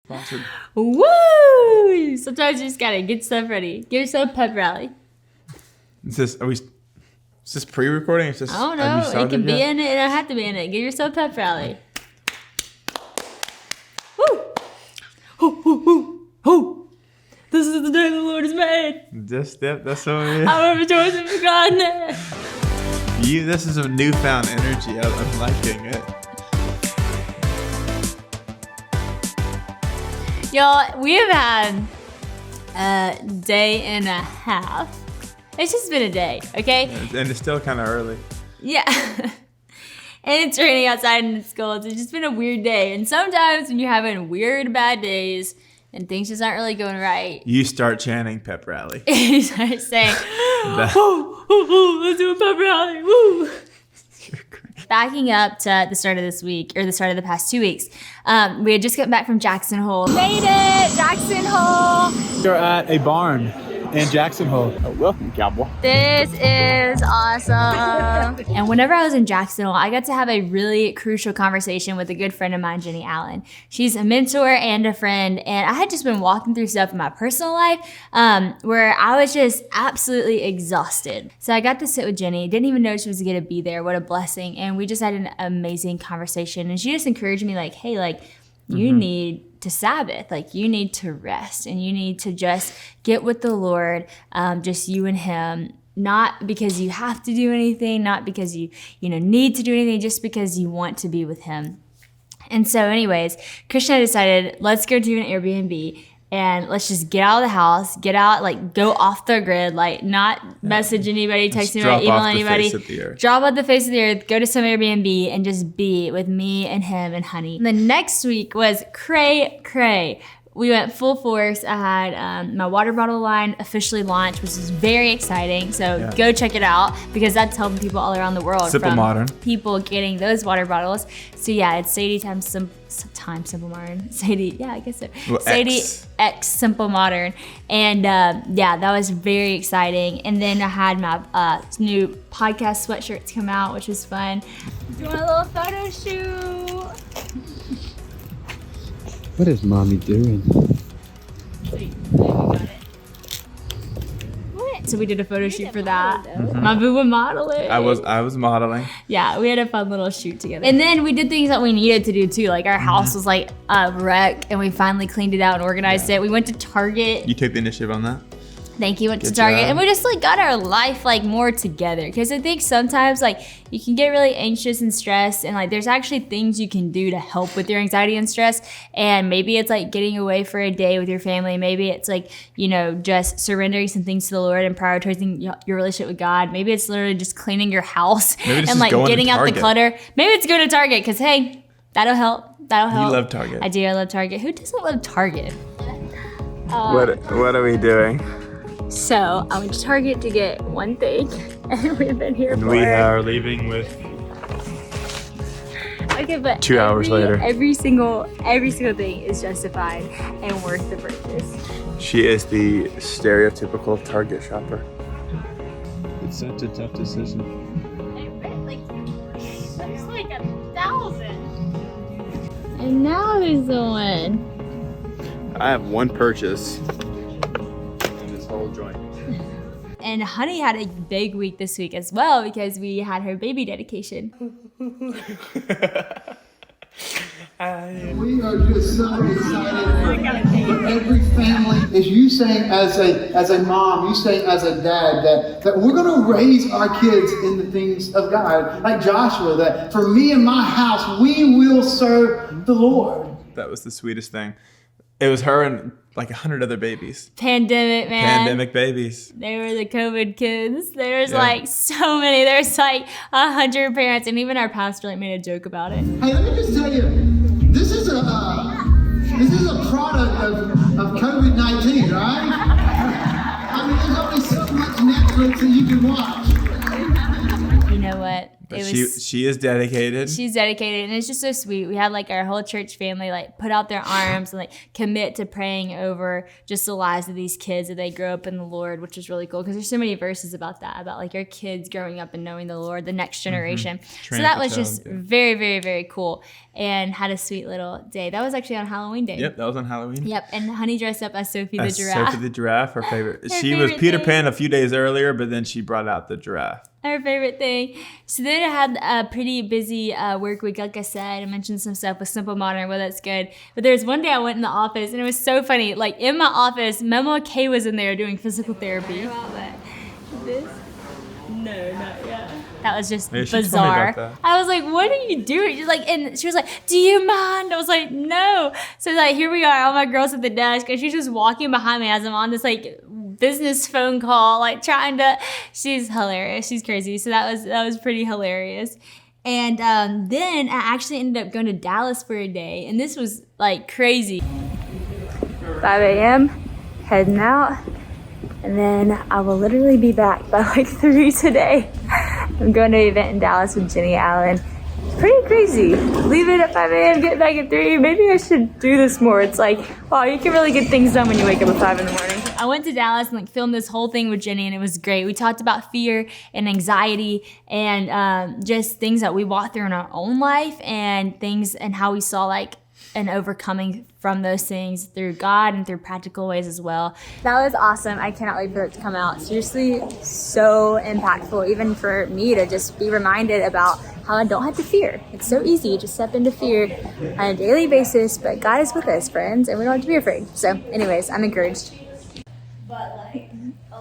Sponsored. Woo! Sometimes you just gotta get stuff ready. Give yourself a pep rally. Is this pre-recording? Is this, I don't know. It can be in it. It don't have to be in it. Give yourself a pep rally. Woo! Hoo, hoo, hoo, hoo. This is the day the Lord has made. That's what it is. I'm rejoicing for God. This is a newfound energy. I'm liking it. Y'all, we have had a day and a half. It's just been a day, okay? And it's still kind of early. Yeah. And it's raining outside and it's cold. It's just been a weird day. And sometimes when you're having weird, bad days and things just aren't really going right, you start chanting pep rally. you start saying, woo, let's do a pep rally, woo. Backing up to the start of this week, or the start of the past 2 weeks, we had just gotten back from Jackson Hole. Made it! Jackson Hole! You're at a barn in Jackson Hole. Oh, welcome, cowboy. This is awesome. And whenever I was in Jackson Hole, I got to have a really crucial conversation with a good friend of mine, Jennie Allen. She's a mentor and a friend, and I had just been walking through stuff in my personal life where I was just absolutely exhausted. So I got to sit with Jennie. Didn't even know she was going to be there. What a blessing. And we just had an amazing conversation. And she just encouraged me like, hey, like, you need to Sabbath, like you need to rest and you need to just get with the Lord, just you and him, not because you have to do anything, not because you need to do anything, just because you want to be with him. And so anyways, Christian and I decided, let's go to an Airbnb and let's just get out of the house, get out, like go off the grid, like not message anybody, text anybody, email anybody, drop off the face of the earth, go to some Airbnb and just be with me and him and honey. And the next week was cray. We went full force. I had my water bottle line officially launched, which is very exciting. So go check it out because that's helping people all around the world. Simple Modern. People getting those water bottles. So yeah, it's Sadie times Simple Modern. Sadie, yeah, I guess so. Well, Sadie X Simple Modern. And yeah, that was very exciting. And then I had my new podcast sweatshirts come out, which was fun. Doing a little photo shoot. What is mommy doing? So we did a photo shoot for that. My boo was modeling. I was modeling. Yeah, we had a fun little shoot together. And then we did things that we needed to do too. Like our house was like a wreck and we finally cleaned it out and organized it. We went to Target. You took the initiative on that? Thank you. Went to Target and we just like got our life like more together. Because I think sometimes like you can get really anxious and stressed and like there's actually things you can do to help with your anxiety and stress. And maybe it's like getting away for a day with your family. Maybe it's like, just surrendering some things to the Lord and prioritizing your relationship with God. Maybe it's literally just cleaning your house and like getting out the clutter. Maybe it's going to Target because hey, that'll help. You love Target. I do. I love Target. Who doesn't love Target? What are we doing? So I went to Target to get one thing, and we've been here for. We are leaving with. Okay, but 2 hours later, every single thing is justified and worth the purchase. She is the stereotypical Target shopper. It's such a tough decision. It's like 1,000. And now who's the one? I have one purchase. Whole joint. And Honey had a big week this week as well because we had her baby dedication. We are just so excited for every family. As you saying as a mom, you saying as a dad, that we're going to raise our kids in the things of God. Like Joshua, that for me and my house, we will serve the Lord. That was the sweetest thing. It was her and like 100 other babies. Pandemic, man. Pandemic babies. They were the COVID kids. There was like so many. There's like 100 parents, and even our pastor like made a joke about it. Hey, let me just tell you, this is a product of COVID-19, right? I mean, there's only so much Netflix that you can watch. know what? But she is dedicated. She's dedicated, and it's just so sweet. We had like our whole church family like put out their arms and like commit to praying over just the lives of these kids as they grow up in the Lord, which is really cool because there's so many verses about that, about like your kids growing up and knowing the Lord, the next generation. So that was just very, very, very cool, and had a sweet little day. That was actually on Halloween day. Yep, that was on Halloween. Yep, and Honey dressed up as Sophie the giraffe. Sophie the giraffe, her favorite. Her She was favorite Peter thing. Pan a few days earlier, but then she brought out the giraffe. Our favorite thing. So then I had a pretty busy work week, like I said. I mentioned some stuff with Simple Modern. Well, that's good. But there was one day I went in the office, and it was so funny. Like in my office, Mamaw Kay was in there doing physical therapy. This? No, not yet. That was just Yeah, she told me bizarre. about that. I was like, "What are you doing?" She's like, and she was like, "Do you mind?" I was like, "No." So like, here we are, all my girls at the desk, and she's just walking behind me as I'm on this like business phone call, like trying to. She's hilarious. She's crazy. So that was pretty hilarious. And then I actually ended up going to Dallas for a day, and this was like crazy. 5 a.m. heading out. And then I will literally be back by like 3 today. I'm going to an event in Dallas with Jennie Allen. It's pretty crazy. Leave it at 5 a.m., get back at 3. Maybe I should do this more. It's like, wow, you can really get things done when you wake up at 5 in the morning. I went to Dallas and like filmed this whole thing with Jennie, and it was great. We talked about fear and anxiety and just things that we walk through in our own life and things and how we saw like and overcoming from those things through God and through practical ways as well. That was awesome. I cannot wait for it to come out. Seriously, so impactful, even for me to just be reminded about how I don't have to fear. It's so easy to step into fear on a daily basis, but God is with us, friends, and we don't have to be afraid. So anyways, I'm encouraged.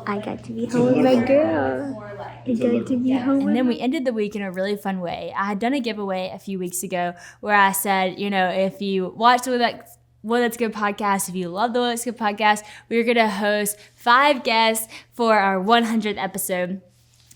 I got to be home with my girl. I got to be home. And then we ended the week in a really fun way. I had done a giveaway a few weeks ago where I said, you know, if you watch Well That's Good podcast, if you love the Well That's Good podcast, we're going to host 5 guests for our 100th episode.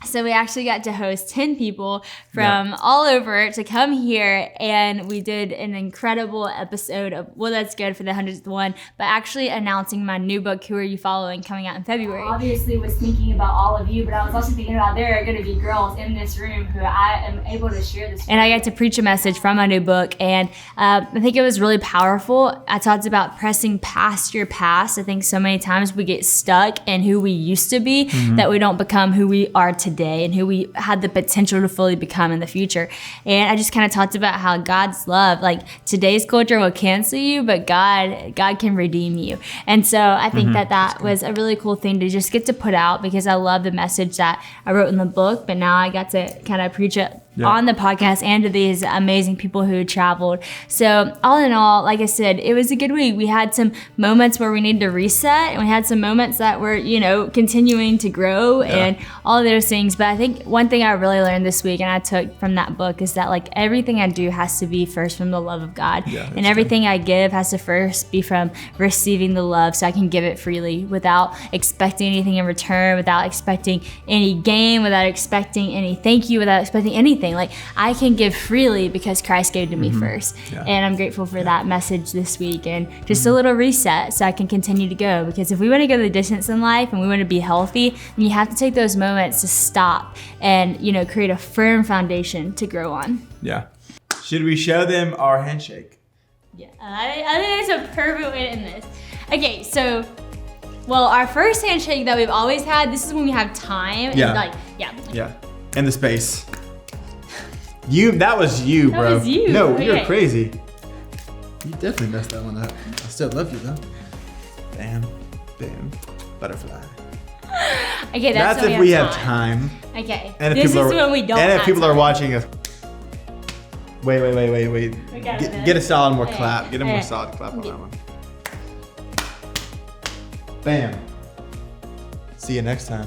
So we actually got to host 10 people from all over to come here, and we did an incredible episode of Well That's Good for the 100th one, but actually announcing my new book, Who Are You Following, coming out in February. I obviously was thinking about all of you, but I was also thinking about there are going to be girls in this room who I am able to share this with. And I got to preach a message from my new book, and I think it was really powerful. I talked about pressing past your past. I think so many times we get stuck in who we used to be that we don't become who we are today and who we had the potential to fully become in the future. And I just kind of talked about how God's love, like today's culture will cancel you, but God can redeem you. And so I think that was a really cool thing to just get to put out, because I love the message that I wrote in the book, but now I got to kind of preach it on the podcast and to these amazing people who traveled. So all in all, like I said, it was a good week. We had some moments where we needed to reset, and we had some moments that were, you know, continuing to grow and all of those things. But I think one thing I really learned this week, and I took from that book, is that like everything I do has to be first from the love of God. And everything I give has to first be from receiving the love, so I can give it freely without expecting anything in return, without expecting any gain, without expecting any thank you, without expecting anything. Like I can give freely because Christ gave to me first. And I'm grateful for that message this week, and just a little reset so I can continue to go. Because if we want to go the distance in life and we want to be healthy, then you have to take those moments to stop and, you know, create a firm foundation to grow on. Yeah. Should we show them our handshake? Yeah, I think that's a perfect way to end this. Okay, so, well, our first handshake that we've always had, this is when we have time. And Yeah. And the space. That was you, bro. That was you. No, Okay. you're crazy. You definitely messed that one up. I still love you though. Bam, bam, butterfly. Okay, That's when if we have time. Okay, And if this people is when we don't And have if people time. are watching us. Wait. We got it. Get a solid more Okay. clap. Get a more Okay. solid clap on Okay. that one. Bam. See you next time.